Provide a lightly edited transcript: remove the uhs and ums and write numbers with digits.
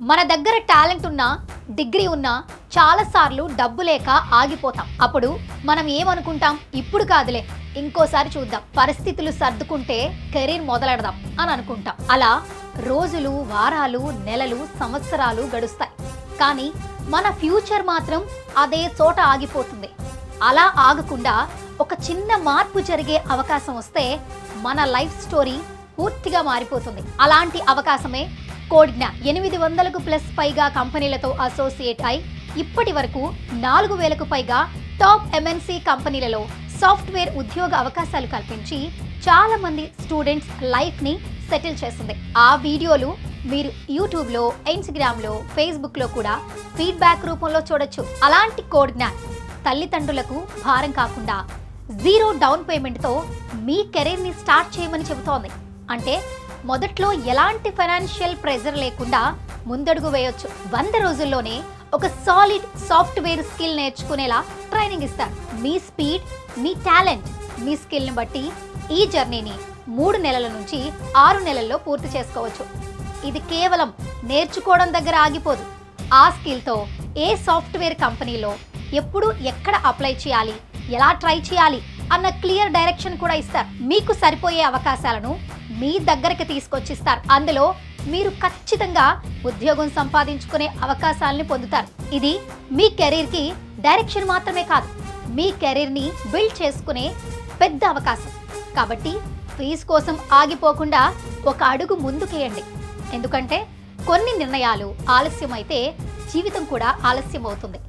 మన దగ్గర టాలెంట్ ఉన్నా, డిగ్రీ ఉన్నా చాలాసార్లు డబ్బు లేక ఆగిపోతాం. అప్పుడు మనం ఏమనుకుంటాం, ఇప్పుడు కాదులే ఇంకోసారి చూద్దాం, పరిస్థితులు సర్దుకుంటే కెరీర్ మొదలెడదాం అని అనుకుంటాం. అలా రోజులు, వారాలు, నెలలు, సంవత్సరాలు గడుస్తాయి. కానీ మన ఫ్యూచర్ మాత్రం అదే చోట ఆగిపోతుంది. అలా ఆగకుండా ఒక చిన్న మార్పు జరిగే అవకాశం వస్తే మన లైఫ్ స్టోరీ పూర్తిగా మారిపోతుంది. అలాంటి అవకాశమే కోడ్జ్ఞ. 800కు ప్లస్ పైగా కంపెనీలతో అసోసియేట్ అయి ఇప్పటి వరకు 4000కు పైగా టాప్ ఎంఎన్సి కంపెనీలలో సాఫ్ట్వేర్ ఉద్యోగ అవకాశాలు కల్పించి చాలా మంది స్టూడెంట్స్ లైఫ్ ని సెటిల్ చేస్తుంది. ఆ వీడియోలు మీరు యూట్యూబ్లో, ఇన్స్టాగ్రామ్లో, ఫేస్బుక్లో కూడా ఫీడ్బ్యాక్ రూపంలో చూడొచ్చు. అలాంటి కోడ్జ్ఞ తల్లిదండ్రులకు భారం కాకుండా 0 డౌన్ పేమెంట్తో మీ కెరీర్ని స్టార్ట్ చేయమని చెబుతోంది. అంటే మొదట్లో ఎలాంటి ఫైనాన్షియల్ ప్రెజర్ లేకుండా ముందడుగు వేయొచ్చు. 100 రోజుల్లోనే ఒక సాలిడ్ సాఫ్ట్వేర్ స్కిల్ నేర్చుకునేలా ట్రైనింగ్ ఇస్తారు. మీ స్పీడ్, మీ టాలెంట్, మీ స్కిల్ని బట్టి ఈ జర్నీని 3 నెలల నుంచి 6 నెలల్లో పూర్తి చేసుకోవచ్చు. ఇది కేవలం నేర్చుకోవడం దగ్గర ఆగిపోదు. ఆ స్కిల్తో ఏ సాఫ్ట్వేర్ కంపెనీలో ఎప్పుడు ఎక్కడ అప్లై చేయాలి, ఎలా ట్రై చేయాలి అన్న క్లియర్ డైరెక్షన్ కూడా ఇస్తారు. మీకు సరిపోయే అవకాశాలను మీ దగ్గరికి తీసుకొచ్చిస్తారు. అందులో మీరు ఖచ్చితంగా ఉద్యోగం సంపాదించుకునే అవకాశాలని పొందుతారు. ఇది మీ కెరీర్కి డైరెక్షన్ మాత్రమే కాదు, మీ కెరీర్ని బిల్డ్ చేసుకునే పెద్ద అవకాశం. కాబట్టి ఫీజు కోసం ఆగిపోకుండా ఒక అడుగు ముందుకేయండి. ఎందుకంటే కొన్ని నిర్ణయాలు ఆలస్యం అయితే జీవితం కూడా ఆలస్యం అవుతుంది.